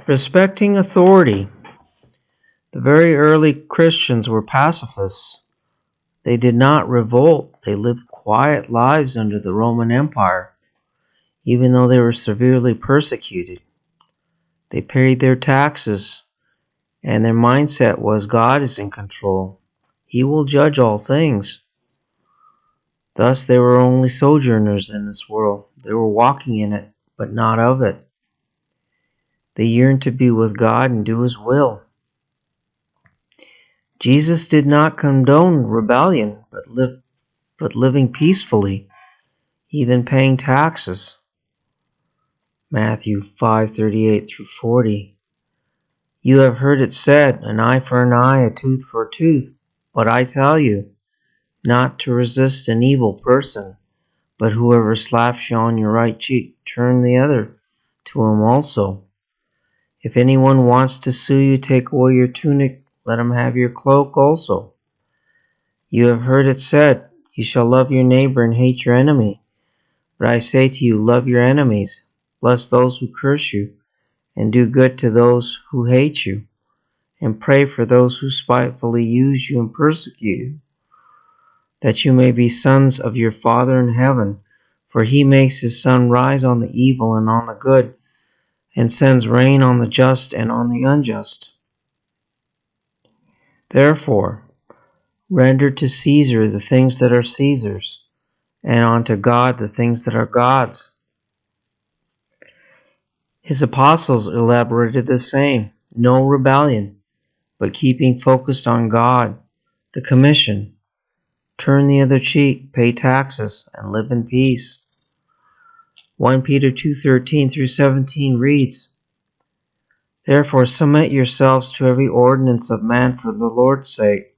Respecting authority. The very early Christians were pacifists. They did not revolt. They lived quiet lives under the Roman Empire, even though they were severely persecuted. They paid their taxes, and their mindset was God is in control. He will judge all things. Thus they were only sojourners in this world. They were walking in it, but not of it. They yearned to be with God and do His will. Jesus did not condone rebellion, but living peacefully, even paying taxes. Matthew 5:38 through 40. You have heard it said, an eye for an eye, a tooth for a tooth. But I tell you, not to resist an evil person, but whoever slaps you on your right cheek, turn the other to him also. If anyone wants to sue you, take away your tunic, let him have your cloak also. You have heard it said, you shall love your neighbor and hate your enemy. But I say to you, love your enemies, bless those who curse you, and do good to those who hate you, and pray for those who spitefully use you and persecute you, that you may be sons of your Father in heaven. For He makes His sun rise on the evil and on the good, and sends rain on the just and on the unjust. Therefore, render to Caesar the things that are Caesar's, and unto God the things that are God's. His apostles elaborated the same. No rebellion, but keeping focused on God. The commission: turn the other cheek, pay taxes, and live in peace. 1 Peter 2:13 through 17 reads, Therefore submit yourselves to every ordinance of man for the Lord's sake,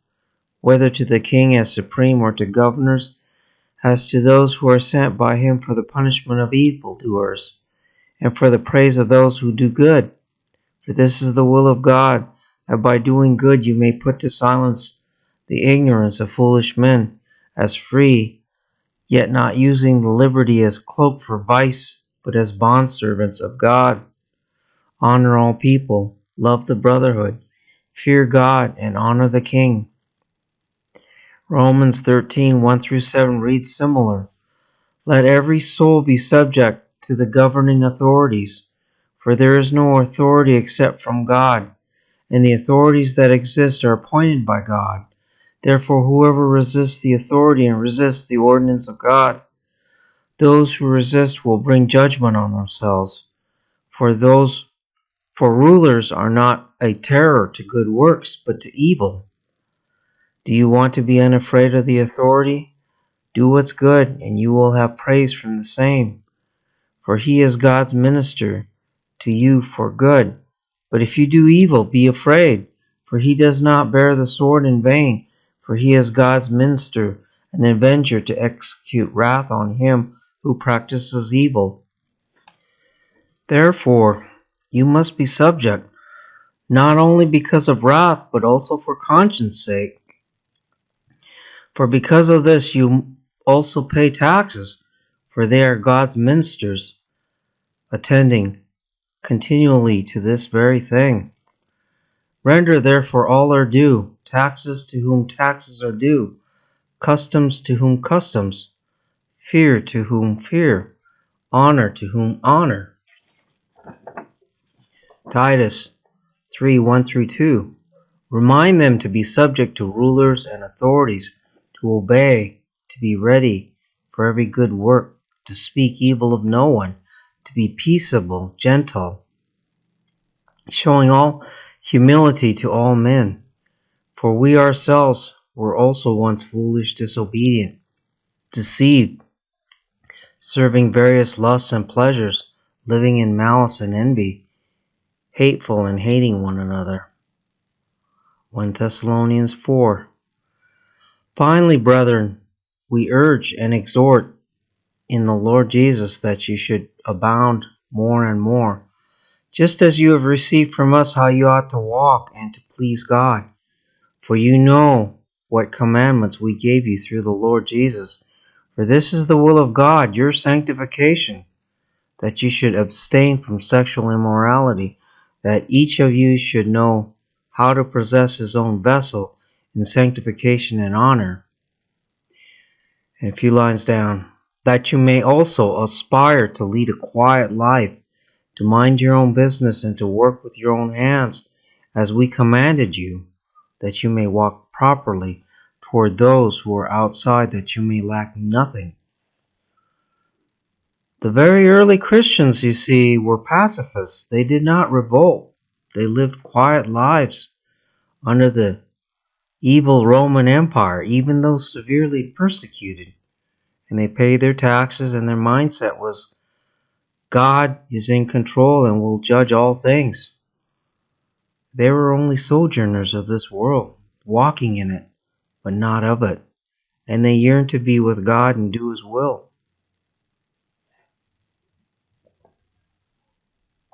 whether to the king as supreme or to governors, as to those who are sent by him for the punishment of evildoers, and for the praise of those who do good. For this is the will of God, that by doing good you may put to silence the ignorance of foolish men, as free, yet not using the liberty as cloak for vice, but as bondservants of God. Honor all people, love the brotherhood, fear God, and honor the king. Romans 13:1 through 7 reads similar. Let every soul be subject to the governing authorities, for there is no authority except from God, and the authorities that exist are appointed by God. Therefore, whoever resists the authority and resists the ordinance of God, those who resist will bring judgment on themselves. For rulers are not a terror to good works, but to evil. Do you want to be unafraid of the authority? Do what's good, and you will have praise from the same. For he is God's minister to you for good. But if you do evil, be afraid, for he does not bear the sword in vain, for he is God's minister, an avenger to execute wrath on him who practices evil. Therefore, you must be subject, not only because of wrath, but also for conscience sake. For because of this you also pay taxes, for they are God's ministers, attending continually to this very thing. Render therefore all are due, taxes to whom taxes are due, customs to whom customs, fear to whom fear, honor to whom honor. Titus 3:1 through 2. Remind them to be subject to rulers and authorities, to obey, to be ready for every good work, to speak evil of no one, to be peaceable, gentle, showing all humility to all men. For we ourselves were also once foolish, disobedient, deceived, serving various lusts and pleasures, living in malice and envy, hateful and hating one another. 1 Thessalonians 4. Finally, brethren, we urge and exhort in the Lord Jesus that you should abound more and more, just as you have received from us how you ought to walk and to please God. For you know what commandments we gave you through the Lord Jesus. For this is the will of God, your sanctification, that you should abstain from sexual immorality, that each of you should know how to possess his own vessel in sanctification and honor. And a few lines down, that you may also aspire to lead a quiet life, to mind your own business and to work with your own hands as we commanded you, that you may walk properly toward those who are outside, that you may lack nothing. The very early Christians, you see, were pacifists. They did not revolt. They lived quiet lives under the evil Roman Empire, even though severely persecuted. And they paid their taxes, and their mindset was God is in control and will judge all things. They were only sojourners of this world, walking in it, but not of it. And they yearned to be with God and do his will.